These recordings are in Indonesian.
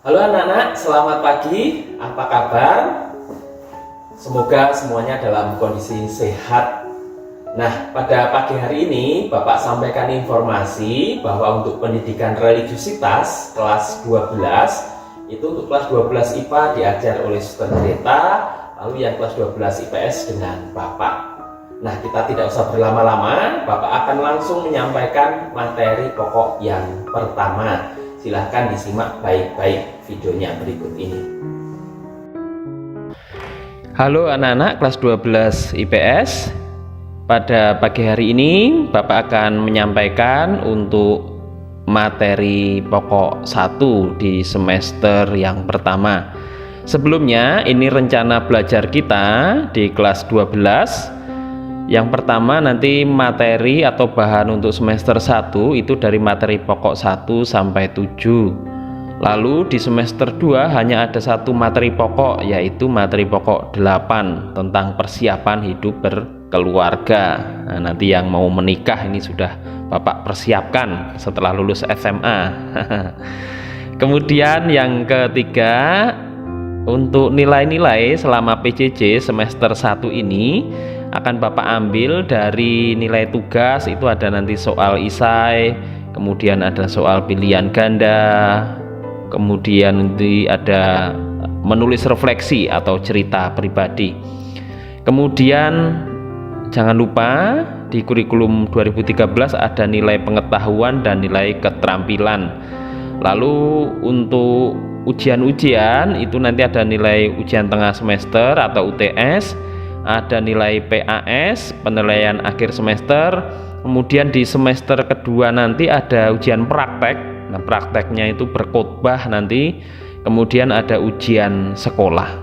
Halo anak-anak, selamat pagi. Apa kabar? Semoga semuanya dalam kondisi sehat. Nah, pada pagi hari ini Bapak sampaikan informasi bahwa untuk pendidikan religiusitas kelas 12, itu untuk kelas 12 IPA diajar oleh Suster Greta, lalu yang kelas 12 IPS dengan Bapak. Nah, kita tidak usah berlama-lama, Bapak akan langsung menyampaikan materi pokok yang pertama. Silahkan disimak baik-baik videonya berikut ini. Halo anak-anak kelas 12 IPS. Pada pagi hari ini Bapak akan menyampaikan untuk materi pokok 1 di semester yang pertama. Sebelumnya ini rencana belajar kita di kelas 12. Yang pertama nanti materi atau bahan untuk semester 1 itu dari materi pokok 1 sampai 7. Lalu di semester 2 hanya ada satu materi pokok, yaitu materi pokok 8 tentang persiapan hidup berkeluarga. Nah, nanti yang mau menikah ini sudah Bapak persiapkan setelah lulus SMA. Kemudian yang ketiga, untuk nilai-nilai selama PJJ semester 1 ini akan Bapak ambil dari nilai tugas. Itu ada nanti soal isai, kemudian ada soal pilihan ganda, kemudian nanti ada menulis refleksi atau cerita pribadi. Kemudian jangan lupa di kurikulum 2013 ada nilai pengetahuan dan nilai keterampilan. Lalu untuk ujian-ujian itu nanti ada nilai ujian tengah semester atau UTS, ada nilai PAS, penilaian akhir semester. Kemudian di semester kedua nanti ada ujian praktek. Nah, prakteknya itu berkhotbah nanti. Kemudian ada ujian sekolah.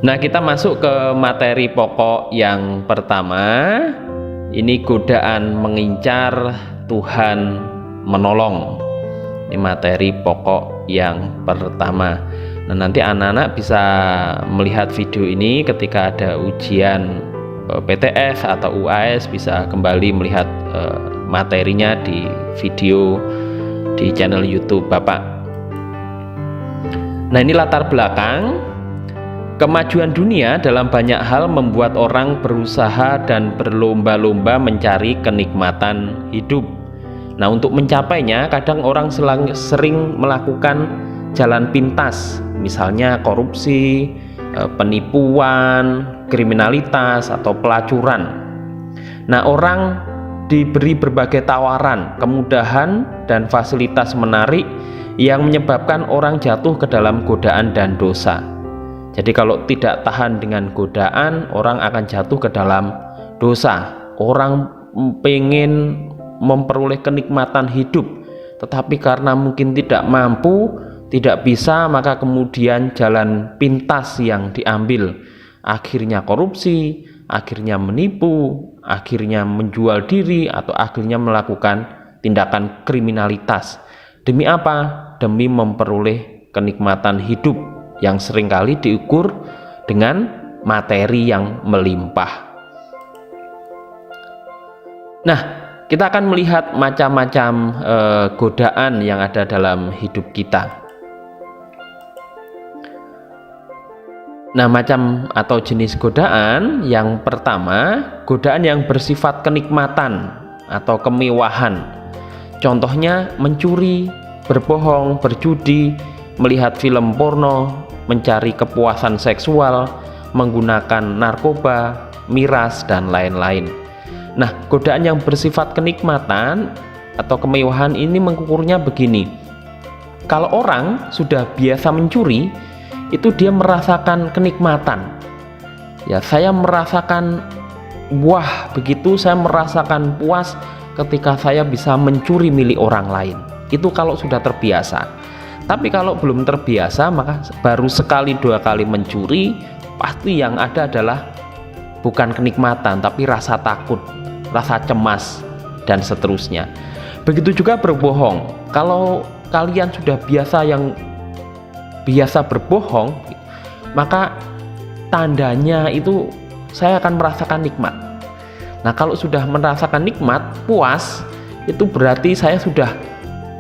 Nah, kita masuk ke materi pokok yang pertama. Ini godaan mengincar, Tuhan menolong. Ini materi pokok yang pertama. Nah, nanti anak-anak bisa melihat video ini ketika ada ujian PTS atau UAS, bisa kembali melihat materinya di video di channel YouTube Bapak. Nah, ini latar belakang. Kemajuan dunia dalam banyak hal membuat orang berusaha dan berlomba-lomba mencari kenikmatan hidup. Nah, untuk mencapainya kadang orang sering melakukan jalan pintas, misalnya korupsi, penipuan, kriminalitas, atau pelacuran. Nah, orang diberi berbagai tawaran, kemudahan, dan fasilitas menarik yang menyebabkan orang jatuh ke dalam godaan dan dosa. Jadi kalau tidak tahan dengan godaan, orang akan jatuh ke dalam dosa. Orang pengen memperoleh kenikmatan hidup, tetapi karena mungkin tidak mampu, tidak bisa, maka kemudian jalan pintas yang diambil. Akhirnya korupsi, akhirnya menipu, akhirnya menjual diri, atau akhirnya melakukan tindakan kriminalitas. Demi apa? Demi memperoleh kenikmatan hidup yang seringkali diukur dengan materi yang melimpah. Nah, kita akan melihat macam-macam godaan yang ada dalam hidup kita. Nah, macam atau jenis godaan yang pertama, godaan yang bersifat kenikmatan atau kemewahan. Contohnya mencuri, berbohong, berjudi, melihat film porno, mencari kepuasan seksual, menggunakan narkoba, miras, dan lain-lain. Nah, godaan yang bersifat kenikmatan atau kemewahan ini mengukurnya begini. Kalau orang sudah biasa mencuri, itu dia merasakan kenikmatan. Ya, saya merasakan wah, begitu saya merasakan puas ketika saya bisa mencuri milik orang lain. Itu kalau sudah terbiasa. Tapi kalau belum terbiasa, maka baru sekali dua kali mencuri, pasti yang ada adalah bukan kenikmatan, tapi rasa takut, rasa cemas, dan seterusnya. Begitu juga berbohong. Kalau kalian sudah biasa berbohong, maka tandanya itu saya akan merasakan nikmat. Nah, kalau sudah merasakan nikmat, puas, itu berarti saya sudah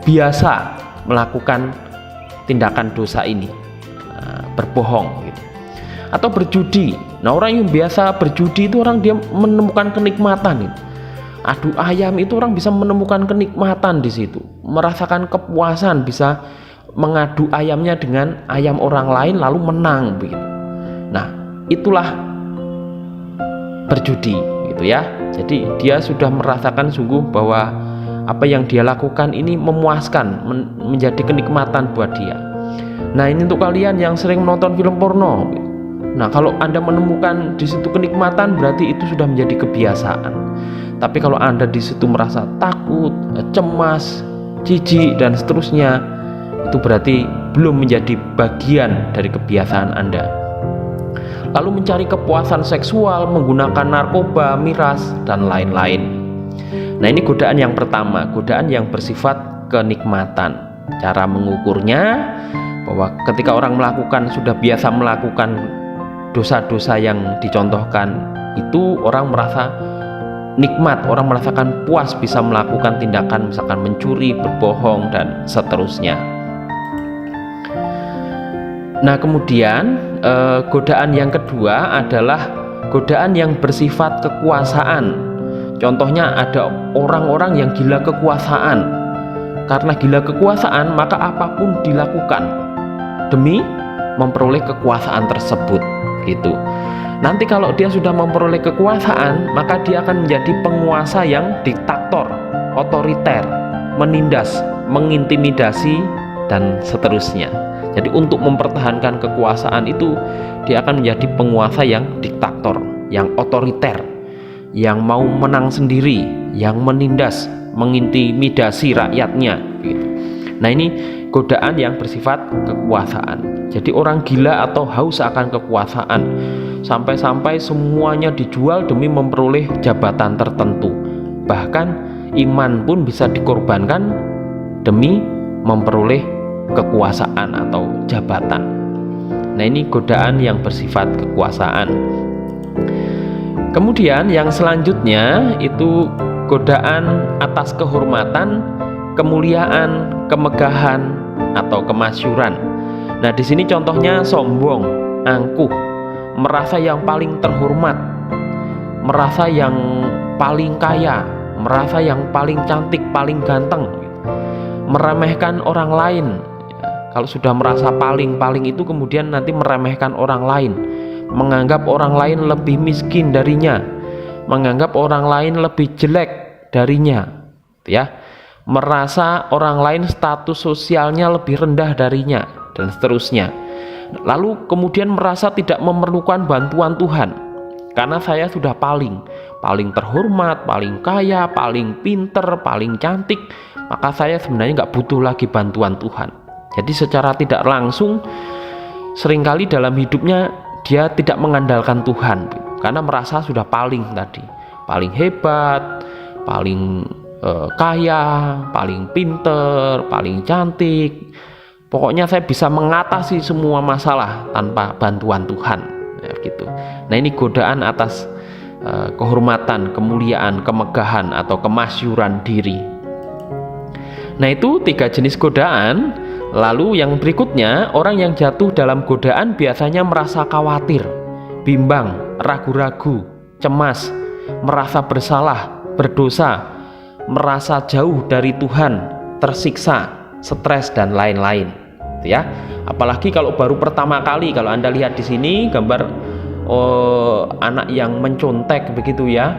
biasa melakukan tindakan dosa ini, berbohong gitu. Atau berjudi. Nah, orang yang biasa berjudi itu orang dia menemukan kenikmatan gitu. Adu ayam itu orang bisa menemukan kenikmatan di situ, merasakan kepuasan, bisa mengadu ayamnya dengan ayam orang lain lalu menang begitu. Nah, itulah berjudi gitu ya. Jadi dia sudah merasakan sungguh bahwa apa yang dia lakukan ini memuaskan, menjadi kenikmatan buat dia. Nah, ini untuk kalian yang sering menonton film porno. Nah, kalau Anda menemukan di situ kenikmatan, berarti itu sudah menjadi kebiasaan. Tapi kalau Anda di situ merasa takut, cemas, jijik dan seterusnya, itu berarti belum menjadi bagian dari kebiasaan Anda. Lalu mencari kepuasan seksual menggunakan narkoba, miras, dan lain-lain. Nah, ini godaan yang pertama, godaan yang bersifat kenikmatan. Cara mengukurnya bahwa ketika orang sudah biasa melakukan dosa-dosa yang dicontohkan, itu orang merasa nikmat, orang merasakan puas bisa melakukan tindakan misalkan mencuri, berbohong, dan seterusnya. Nah, kemudian godaan yang kedua adalah godaan yang bersifat kekuasaan. Contohnya ada orang-orang yang gila kekuasaan. Karena gila kekuasaan, maka apapun dilakukan demi memperoleh kekuasaan tersebut gitu. Nanti kalau dia sudah memperoleh kekuasaan, maka dia akan menjadi penguasa yang diktator, otoriter, menindas, mengintimidasi, dan seterusnya. Jadi untuk mempertahankan kekuasaan itu, dia akan menjadi penguasa yang diktator, yang otoriter, yang mau menang sendiri, yang menindas, mengintimidasi rakyatnya gitu. Nah, ini godaan yang bersifat kekuasaan. Jadi orang gila atau haus akan kekuasaan, sampai-sampai semuanya dijual demi memperoleh jabatan tertentu. Bahkan iman pun bisa dikorbankan demi memperoleh kekuasaan atau jabatan. Nah, ini godaan yang bersifat kekuasaan. Kemudian yang selanjutnya itu godaan atas kehormatan, kemuliaan, kemegahan, atau kemasyhuran. Nah, di sini contohnya sombong, angkuh, merasa yang paling terhormat, merasa yang paling kaya, merasa yang paling cantik, paling ganteng, meremehkan orang lain. Kalau sudah merasa paling itu kemudian nanti meremehkan orang lain, menganggap orang lain lebih miskin darinya, menganggap orang lain lebih jelek darinya, ya, merasa orang lain status sosialnya lebih rendah darinya, dan seterusnya. Lalu kemudian merasa tidak memerlukan bantuan Tuhan karena saya sudah paling terhormat, paling kaya, paling pinter, paling cantik, maka saya sebenarnya nggak butuh lagi bantuan Tuhan. Jadi secara tidak langsung seringkali dalam hidupnya dia tidak mengandalkan Tuhan karena merasa sudah paling hebat, paling kaya, paling pinter, paling cantik. Pokoknya saya bisa mengatasi semua masalah tanpa bantuan Tuhan, ya, gitu. Nah, ini godaan atas kehormatan, kemuliaan, kemegahan, atau kemasyhuran diri. Nah, itu 3 jenis godaan. Lalu yang berikutnya, orang yang jatuh dalam godaan biasanya merasa khawatir, bimbang, ragu-ragu, cemas, merasa bersalah, berdosa, merasa jauh dari Tuhan, tersiksa, stres, dan lain-lain, ya. Apalagi kalau baru pertama kali, kalau Anda lihat di sini gambar anak yang mencontek begitu ya.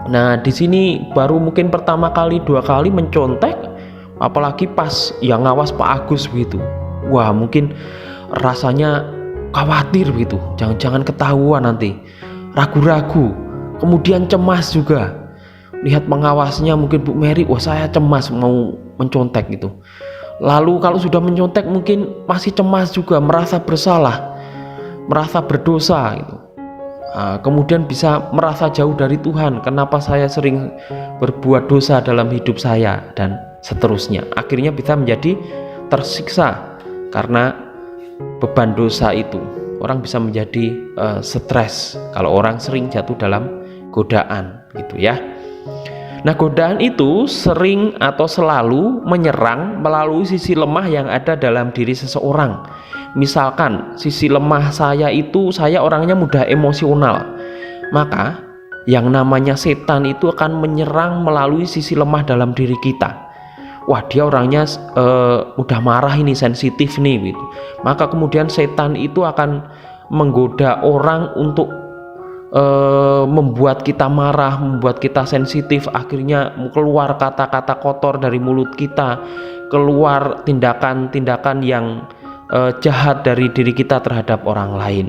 Nah, di sini baru mungkin pertama kali, 2 kali mencontek, apalagi pas yang ngawas Pak Agus begitu. Wah, mungkin rasanya khawatir begitu, jangan-jangan ketahuan nanti, ragu-ragu, kemudian cemas juga. Lihat pengawasnya mungkin Bu Mary, wah saya cemas mau mencontek gitu. Lalu kalau sudah mencontek mungkin masih cemas juga, merasa bersalah, merasa berdosa gitu. Kemudian bisa merasa jauh dari Tuhan, kenapa saya sering berbuat dosa dalam hidup saya, dan seterusnya. Akhirnya bisa menjadi tersiksa karena beban dosa itu. Orang bisa menjadi stres kalau orang sering jatuh dalam godaan gitu ya. Nah, godaan itu sering atau selalu menyerang melalui sisi lemah yang ada dalam diri seseorang. Misalkan sisi lemah saya itu, saya orangnya mudah emosional, maka yang namanya setan itu akan menyerang melalui sisi lemah dalam diri kita. Wah, dia orangnya mudah marah ini, sensitif nih gitu. Maka kemudian setan itu akan menggoda orang untuk membuat kita marah, membuat kita sensitif, akhirnya keluar kata-kata kotor dari mulut kita, keluar tindakan-tindakan yang jahat dari diri kita terhadap orang lain.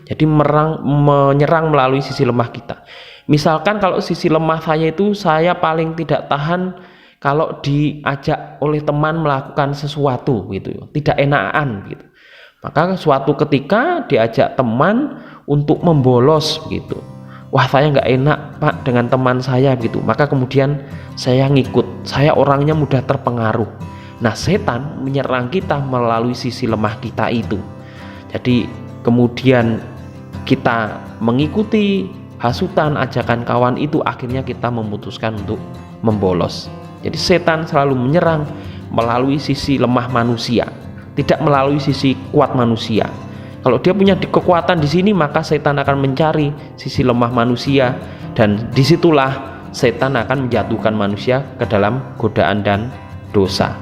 Jadi menyerang melalui sisi lemah kita. Misalkan kalau sisi lemah saya itu, saya paling tidak tahan kalau diajak oleh teman melakukan sesuatu gitu, tidak enakan gitu. Maka suatu ketika diajak teman untuk membolos gitu, wah saya nggak enak Pak dengan teman saya gitu, maka kemudian saya ngikut, saya orangnya mudah terpengaruh. Nah, setan menyerang kita melalui sisi lemah kita itu. Jadi kemudian kita mengikuti hasutan ajakan kawan itu, akhirnya kita memutuskan untuk membolos. Jadi setan selalu menyerang melalui sisi lemah manusia, tidak melalui sisi kuat manusia. Kalau dia punya kekuatan di sini, maka setan akan mencari sisi lemah manusia, dan disitulah setan akan menjatuhkan manusia ke dalam godaan dan dosa.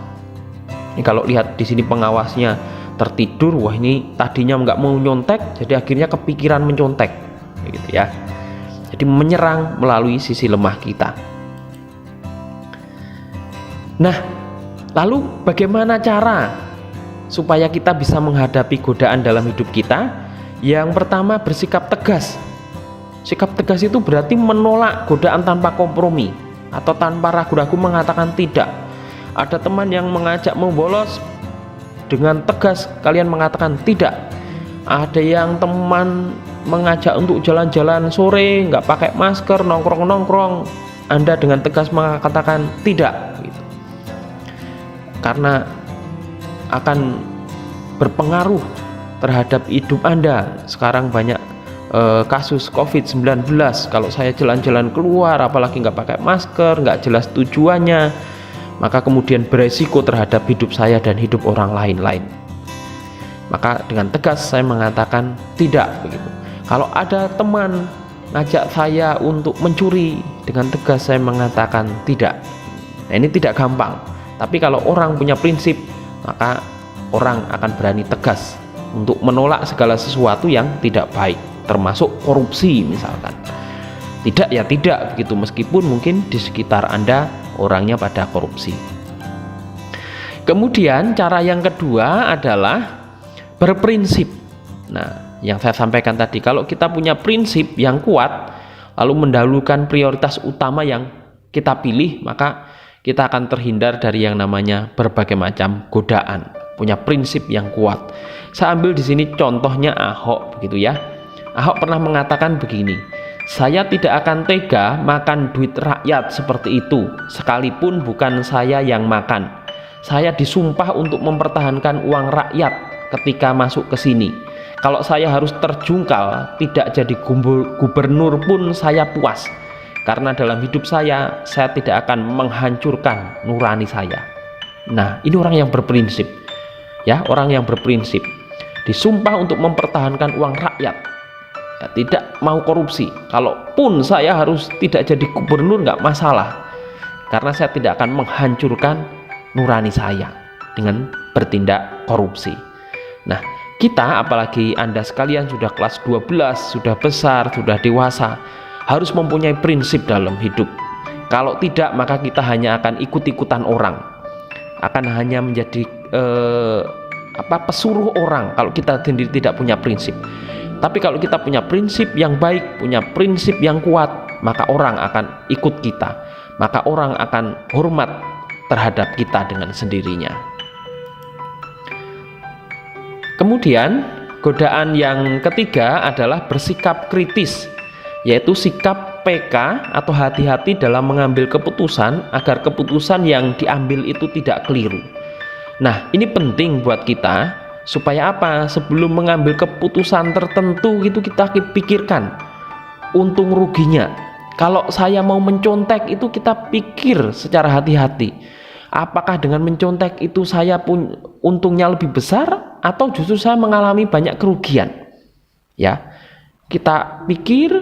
Ini kalau lihat di sini pengawasnya tertidur, wah ini tadinya nggak mau nyontek, jadi akhirnya kepikiran mencontek, gitu ya. Jadi menyerang melalui sisi lemah kita. Nah, lalu bagaimana cara supaya kita bisa menghadapi godaan dalam hidup kita? Yang pertama, bersikap tegas. Sikap tegas itu berarti menolak godaan tanpa kompromi atau tanpa ragu-ragu mengatakan tidak. Ada teman yang mengajak membolos, dengan tegas kalian mengatakan tidak. Ada yang teman mengajak untuk jalan-jalan sore nggak pakai masker, nongkrong-nongkrong, Anda dengan tegas mengatakan tidak gitu. Karena akan berpengaruh terhadap hidup Anda. Sekarang banyak kasus COVID-19, kalau saya jalan-jalan keluar apalagi nggak pakai masker, nggak jelas tujuannya, maka kemudian beresiko terhadap hidup saya dan hidup orang lain. Maka dengan tegas saya mengatakan tidak begitu. Kalau ada teman ngajak saya untuk mencuri, dengan tegas saya mengatakan tidak. Nah, ini tidak gampang. Tapi kalau orang punya prinsip, maka orang akan berani tegas untuk menolak segala sesuatu yang tidak baik, termasuk korupsi misalkan. Tidak ya tidak begitu, meskipun mungkin di sekitar Anda orangnya pada korupsi. Kemudian cara yang kedua adalah berprinsip. Nah, yang saya sampaikan tadi, kalau kita punya prinsip yang kuat lalu mendahulukan prioritas utama yang kita pilih, maka kita akan terhindar dari yang namanya berbagai macam godaan. Punya prinsip yang kuat. Saya ambil di sini contohnya Ahok begitu ya. Ahok pernah mengatakan begini, saya tidak akan tega makan duit rakyat seperti itu, sekalipun bukan saya yang makan. Saya disumpah untuk mempertahankan uang rakyat ketika masuk ke sini. Kalau saya harus terjungkal, tidak jadi gubernur pun saya puas. Karena dalam hidup saya tidak akan menghancurkan nurani saya. Nah, ini orang yang berprinsip. Ya, orang yang berprinsip. Disumpah untuk mempertahankan uang rakyat. Ya, tidak mau korupsi. Kalaupun saya harus tidak jadi gubernur, nggak masalah. Karena saya tidak akan menghancurkan nurani saya dengan bertindak korupsi. Nah, kita, apalagi Anda sekalian sudah kelas 12, sudah besar, sudah dewasa, harus mempunyai prinsip dalam hidup. Kalau tidak, maka kita hanya akan ikut-ikutan orang, akan hanya menjadi pesuruh orang kalau kita sendiri tidak punya prinsip. Tapi kalau kita punya prinsip yang baik, punya prinsip yang kuat, maka orang akan ikut kita, maka orang akan hormat terhadap kita dengan sendirinya. Kemudian godaan yang ketiga adalah bersikap kritis, yaitu sikap PK atau hati-hati dalam mengambil keputusan agar keputusan yang diambil itu tidak keliru. Nah, ini penting buat kita supaya apa? Sebelum mengambil keputusan tertentu itu kita pikirkan untung ruginya. Kalau saya mau mencontek itu kita pikir secara hati-hati. Apakah dengan mencontek itu saya pun untungnya lebih besar atau justru saya mengalami banyak kerugian? Ya, kita pikir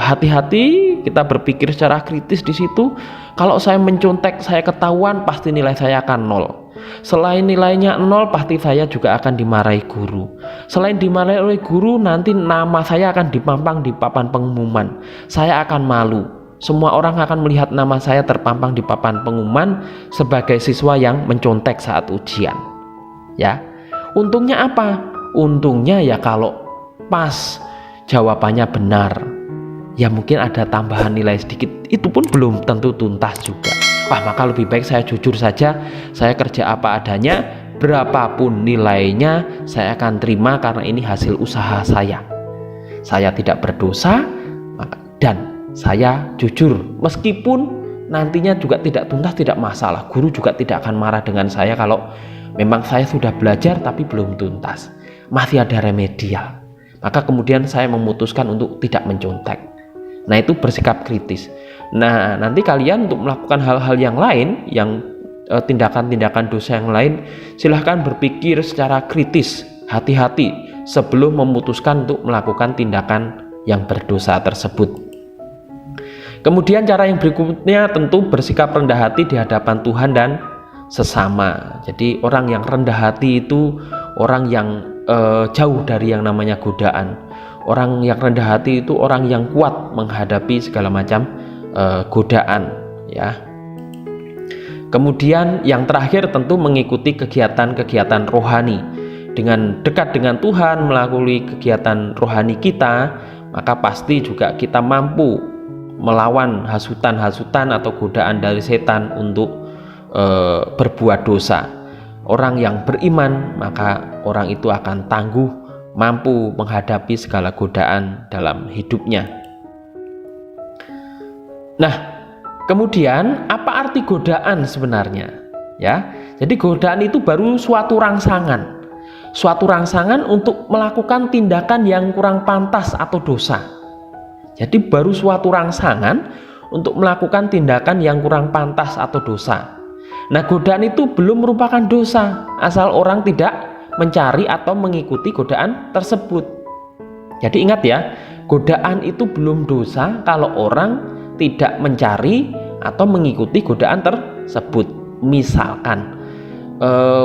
hati-hati, kita berpikir secara kritis di situ. Kalau saya mencontek, saya ketahuan, pasti nilai saya akan 0. Selain nilainya 0, pasti saya juga akan dimarahi guru. Selain dimarahi oleh guru, nanti nama saya akan dipampang di papan pengumuman. Saya akan malu. Semua orang akan melihat nama saya terpampang di papan pengumuman sebagai siswa yang mencontek saat ujian. Ya, untungnya apa? Untungnya ya kalau pas jawabannya benar, ya mungkin ada tambahan nilai sedikit. Itu pun belum tentu tuntas juga. Wah, maka lebih baik saya jujur saja, saya kerja apa adanya, berapapun nilainya saya akan terima karena ini hasil usaha saya. Saya tidak berdosa dan saya jujur, meskipun nantinya juga tidak tuntas tidak masalah. Guru juga tidak akan marah dengan saya kalau memang saya sudah belajar tapi belum tuntas, masih ada remedial. Maka kemudian saya memutuskan untuk tidak mencontek. Nah, itu bersikap kritis. Nah, nanti kalian untuk melakukan hal-hal yang lain, yang tindakan-tindakan dosa yang lain, silahkan berpikir secara kritis, hati-hati sebelum memutuskan untuk melakukan tindakan yang berdosa tersebut. Kemudian cara yang berikutnya tentu bersikap rendah hati di hadapan Tuhan dan sesama. Jadi orang yang rendah hati itu orang yang jauh dari yang namanya godaan. Orang yang rendah hati itu orang yang kuat menghadapi segala macam godaan, ya. Kemudian yang terakhir tentu mengikuti kegiatan-kegiatan rohani. Dengan dekat dengan Tuhan, melalui kegiatan rohani kita, maka pasti juga kita mampu melawan hasutan-hasutan atau godaan dari setan untuk berbuat dosa. Orang yang beriman, maka orang itu akan tangguh, mampu menghadapi segala godaan dalam hidupnya. Nah, kemudian apa arti godaan sebenarnya? Ya, jadi godaan itu baru suatu rangsangan untuk melakukan tindakan yang kurang pantas atau dosa. Jadi baru suatu rangsangan untuk melakukan tindakan yang kurang pantas atau dosa. Nah, godaan itu belum merupakan dosa asal orang tidak mencari atau mengikuti godaan tersebut. Jadi ingat ya, godaan itu belum dosa kalau orang tidak mencari atau mengikuti godaan tersebut. Misalkan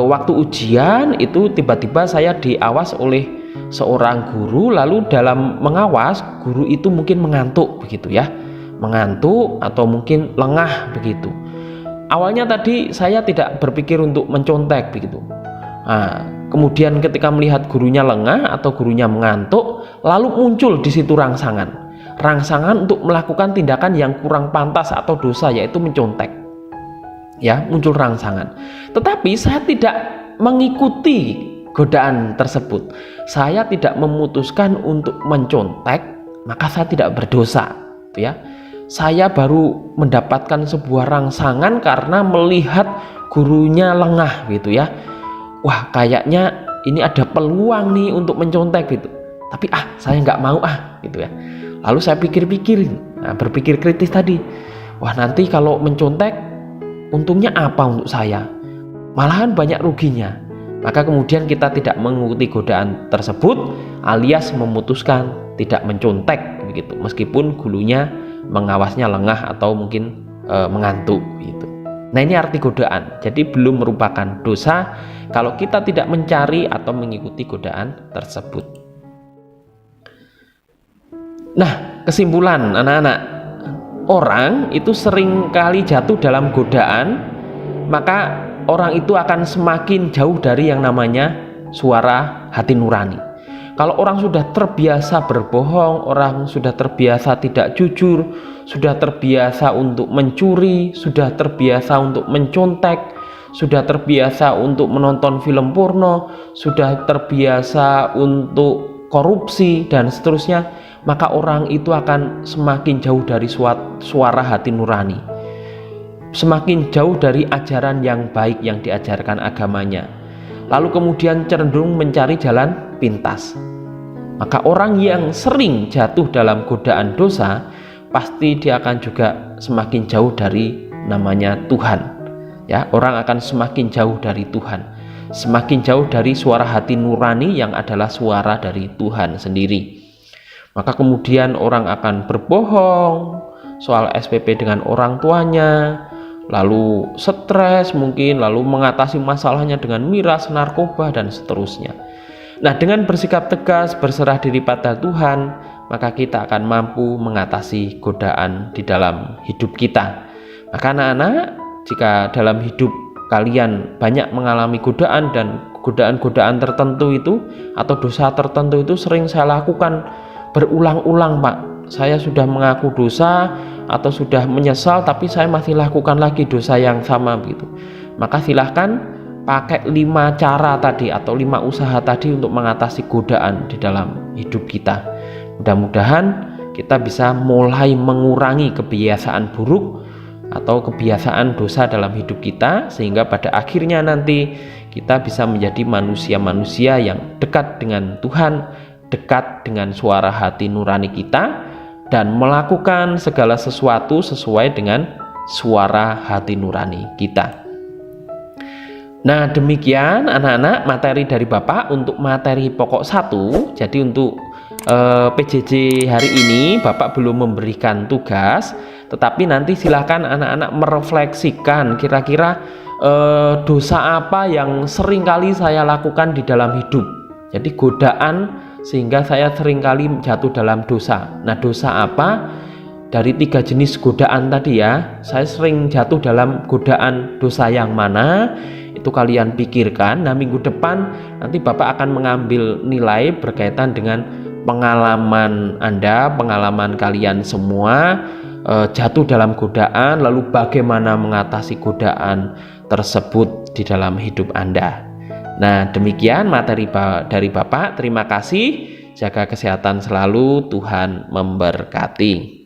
waktu ujian itu tiba-tiba saya diawas oleh seorang guru, lalu dalam mengawas guru itu mungkin mengantuk begitu ya, mengantuk atau mungkin lengah begitu. Awalnya tadi saya tidak berpikir untuk mencontek begitu. Nah, kemudian ketika melihat gurunya lengah atau gurunya mengantuk, lalu muncul di situ rangsangan untuk melakukan tindakan yang kurang pantas atau dosa, yaitu mencontek. Ya, muncul rangsangan. Tetapi saya tidak mengikuti godaan tersebut. Saya tidak memutuskan untuk mencontek, maka saya tidak berdosa, ya. Saya baru mendapatkan sebuah rangsangan karena melihat gurunya lengah gitu ya. Wah, kayaknya ini ada peluang nih untuk mencontek gitu. Tapi saya nggak mau gitu ya. Lalu saya pikir-pikir, berpikir kritis tadi. Wah, nanti kalau mencontek untungnya apa untuk saya? Malahan banyak ruginya. Maka kemudian kita tidak mengikuti godaan tersebut, alias memutuskan tidak mencontek begitu. Meskipun gurunya mengawasnya lengah atau mungkin mengantuk gitu. Nah, ini arti godaan. Jadi belum merupakan dosa kalau kita tidak mencari atau mengikuti godaan tersebut. Nah, kesimpulan anak-anak, orang itu sering kali jatuh dalam godaan, maka orang itu akan semakin jauh dari yang namanya suara hati nurani. Kalau orang sudah terbiasa berbohong, orang sudah terbiasa tidak jujur, sudah terbiasa untuk mencuri, sudah terbiasa untuk mencontek, sudah terbiasa untuk menonton film porno, sudah terbiasa untuk korupsi dan seterusnya, maka orang itu akan semakin jauh dari suara hati nurani, semakin jauh dari ajaran yang baik yang diajarkan agamanya, lalu kemudian cenderung mencari jalan pintas. Maka orang yang sering jatuh dalam godaan dosa pasti dia akan juga semakin jauh dari namanya Tuhan. Ya, orang akan semakin jauh dari Tuhan, semakin jauh dari suara hati nurani yang adalah suara dari Tuhan sendiri. Maka kemudian orang akan berbohong soal SPP dengan orang tuanya, lalu stres mungkin, lalu mengatasi masalahnya dengan miras, narkoba, dan seterusnya. Nah, dengan bersikap tegas, berserah diri pada Tuhan, maka kita akan mampu mengatasi godaan di dalam hidup kita. Maka anak-anak, jika dalam hidup kalian banyak mengalami godaan, dan godaan-godaan tertentu itu atau dosa tertentu itu sering saya lakukan berulang-ulang, Pak. Saya sudah mengaku dosa atau sudah menyesal, tapi saya masih lakukan lagi dosa yang sama begitu. Maka silahkan pakai 5 cara tadi atau 5 usaha tadi untuk mengatasi godaan di dalam hidup kita. Mudah-mudahan kita bisa mulai mengurangi kebiasaan buruk atau kebiasaan dosa dalam hidup kita, sehingga pada akhirnya nanti kita bisa menjadi manusia-manusia yang dekat dengan Tuhan, dekat dengan suara hati nurani kita, dan melakukan segala sesuatu sesuai dengan suara hati nurani kita. Nah, demikian anak-anak materi dari Bapak untuk materi pokok 1. Jadi untuk PJJ hari ini Bapak belum memberikan tugas, tetapi nanti silakan anak-anak merefleksikan kira-kira dosa apa yang sering kali saya lakukan di dalam hidup. Jadi godaan sehingga saya seringkali jatuh dalam dosa. Nah, dosa apa? Dari 3 jenis godaan tadi ya, saya sering jatuh dalam godaan dosa yang mana? Itu kalian pikirkan. Nah, minggu depan nanti Bapak akan mengambil nilai berkaitan dengan pengalaman Anda, pengalaman kalian semua jatuh dalam godaan, lalu bagaimana mengatasi godaan tersebut di dalam hidup Anda. Nah, demikian materi dari Bapak. Terima kasih. Jaga kesehatan selalu. Tuhan memberkati.